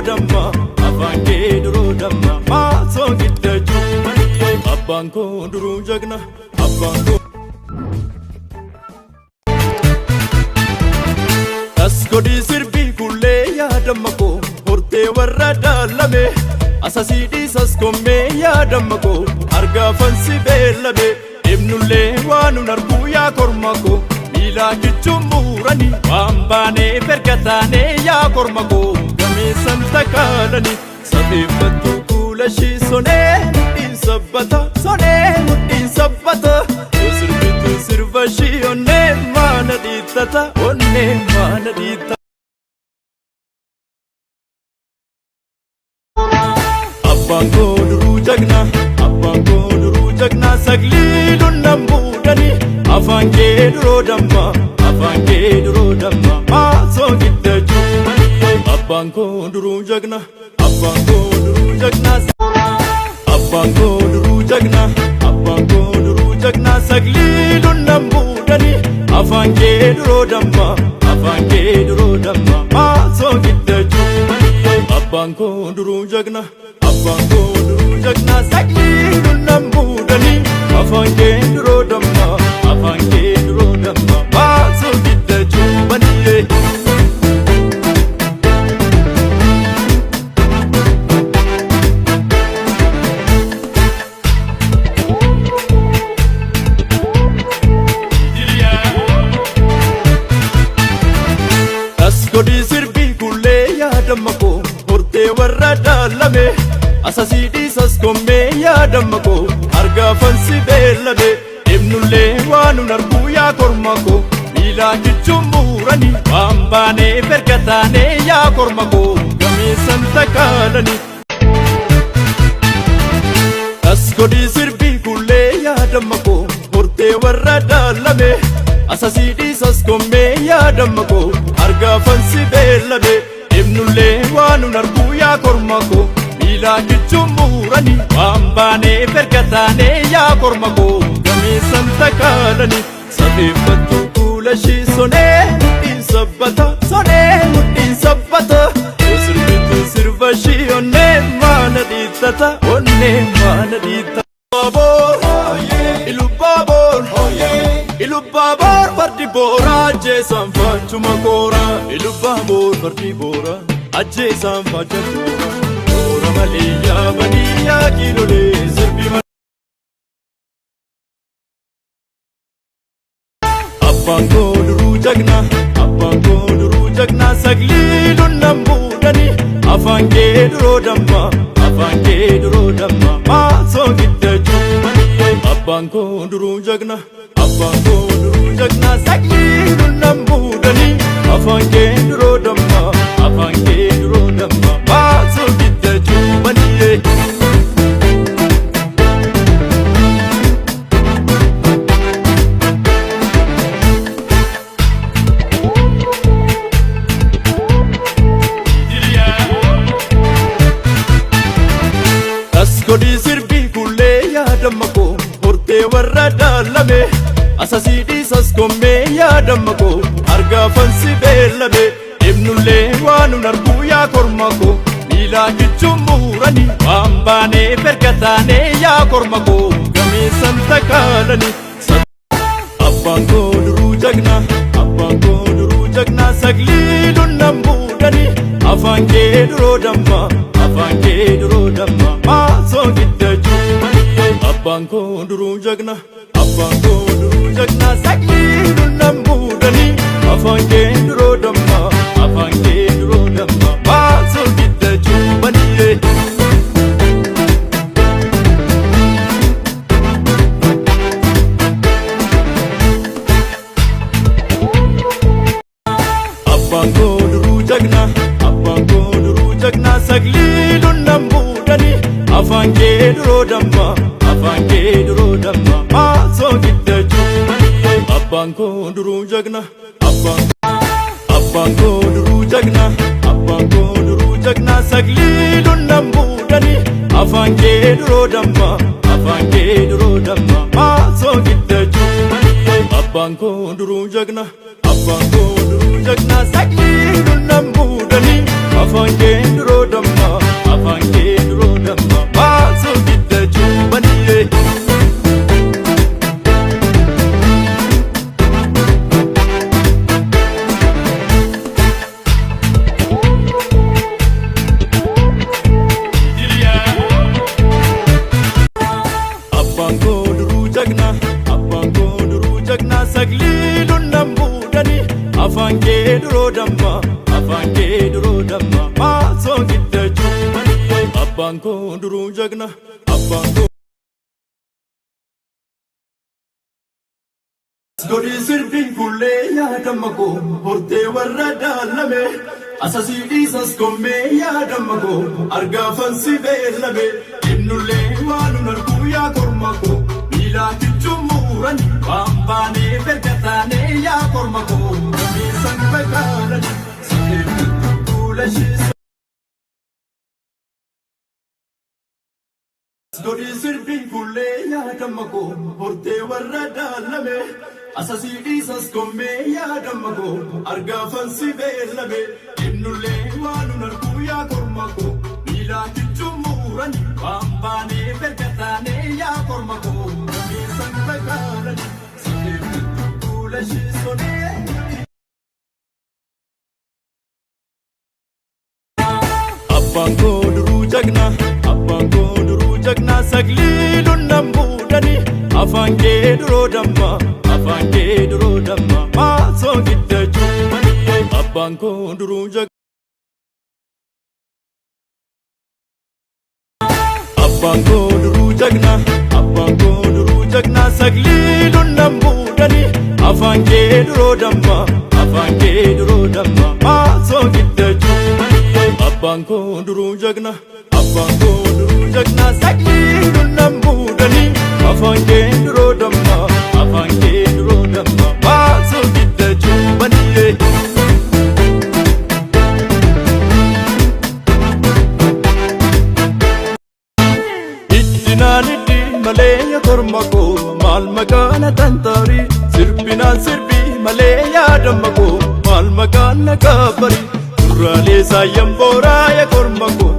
damma afaan kee duroo damma maasoo giddachuu abbaan koo duruu jagna abbaan koo as godhii sirbii kullee yaadamma koo hortee warra daalame asasii dhiisas kommee yaadamma koo argaafansi beellame deemnullee waanun arguu yaa korma koo miilaa kichuun muurani waan baanee fergataanee yaa korma koo gameessan takaalani safeeffattuu kuula shii sonee mudhiin sabbata sonee mudhiin sabbata yoo sirbituu sirba shii onnee maana dhiittata onnee maana dhiittata abbaan koo duruu jagna abbaan koo duruu jagna sagliiluun nan buudhani afaan kee duroo damma afaan kee duroo damma maasoo giddachuu abbaan koo duruu jagna abbaan koo duruu jagna abbaan koo duruu jagna abbaan koo duruu jagna sagliiluun nan buudhani afaan kee duroo damma afaan kee duroo damma maasoo giddachuu abbaan koo duruu jagna abbaan koo duruu jagna sagliiluun nan buudhani afaan kee duroo damma afaan kee duroo damma maasoo giddachuu baniyee godhii sirbii kullee yaadamma koo hortee warra daalame asasii dhiisas kommee yaadamma koo argaafansi beellame deemnullee waanun arguu yaa korma koo miilaa kichuun muurani waan baanee fergataanee yaa korma koo gameessan takaalani as godhii sirbii kullee yaadamma koo hortee warra daalame asasii dhiisas kommee yaadamma koo argaafansi beellame deemnullee waanun arguu yaa korma koo miilaa kichuun muurani waan baanee fergataanee yaa korma koo gameessan takaalani safeeffattuu kuula shii sonee mudhiin sabbata sonee mudhiin sabbata yoo sirbituu sirba shii onnee maana dhiittata onnee maana dhiittata Ilubbaabor fardi boora ajjeesaan faachuma koora Ilubbaabor fardi boora ajjeesaan faachuma koora Boora malee yaabanii yaa kiilolee sirbi abbaan koo duruu jagna abbaan koo duruu jagna sagliiluun nan buudhani afaan kee duroo damma afaan kee duroo damma maasoo giddachuu abbaan koo duruu jagna abbaan koo duruu jagna sagliiluun nan buudhani afaan kee duroo damma afaan kee duroo damma maasoo giddachuu baniyee godhii sirbii kullee yaadamma koo hortee warra daalame asasii dhiisas kommee yaadamma koo argaafansi beellame deemnullee waanun arguu yaa korma koo miilaa kichuun muurani waan baanee fergataanee yaa korma koo gameessan takaalani abbaan koo duruu jagna abbaan koo duruu jagna sagliiluun nan buudhani afaan kee duroo damma afaan kee duroo damma maasoo giddachuu abbaan koo duruu jagna abbaan koo duruu jagna sagliiluun nan buudhani afaan kee duroo damma afaan kee duroo damma maasoo giddachuu baniyee abbaan koo duruu jagna abbaan koo duruu jagna sagliiluun nan buudhani afaan kee duroo damma afaan kee duroo damma maasoo giddachuu abbaan koo duruu jagna abbaan koo duruu jagna abbaan koo duruu jagna sagliiluun nan buudhani afaan kee duroo damma afaan kee duroo damma maasoo giddachuu abbaan koo duruu jagna abbaan koo duruu jagna sagliiluun nan buudhani afaan kee duroo damma abbaan koo duruu jagna abbaan koo Godi sirbin kulle yaadamma koo hortee warra daalame asasii dhiisas kommee yaadamma koo argaafan si beellame innullee waanun arguu yaa korma koo miilaa kichumuuran waan baanee bergataanee yaa korma koo miisan bakaalan sireetu kuula shiisa Godi sirbin kulle yaadamma koo hortee warra daalame asasii dhiisas kommee yaadamma koo argaafan si beellame innullee waanun arguu yaa korma koo miilaa kichumuuran waan baanee bergataanee yaa korma koo miisan bakaalan sireetu kuula shiisonee abbaan koo duruu jagna abbaan koo duruu jagna sagliilun nan muudani afaan kee duroo damma afaan kee duroo damma maasoo gidda juumanii abbaan koo duruu jagna abbaan koo duruu jagna abbaan koo duruu jagna sagliilun nan muudani afaan kee duroo damma afaan kee duroo damma maasoo gidda juumanii abbaan koo duruu jagna abbaan koo duruu jagna sagliilun nan muudani afaan kee duroo damma afaan kee duroo damma maasoo gidda juumanii iddinaan iddi malee yaa korma koo maal makaana tantaarii sirbinaan sirbii malee yaadamma koo maal makaana kaabari duraalee saayyan booraa yaa korma koo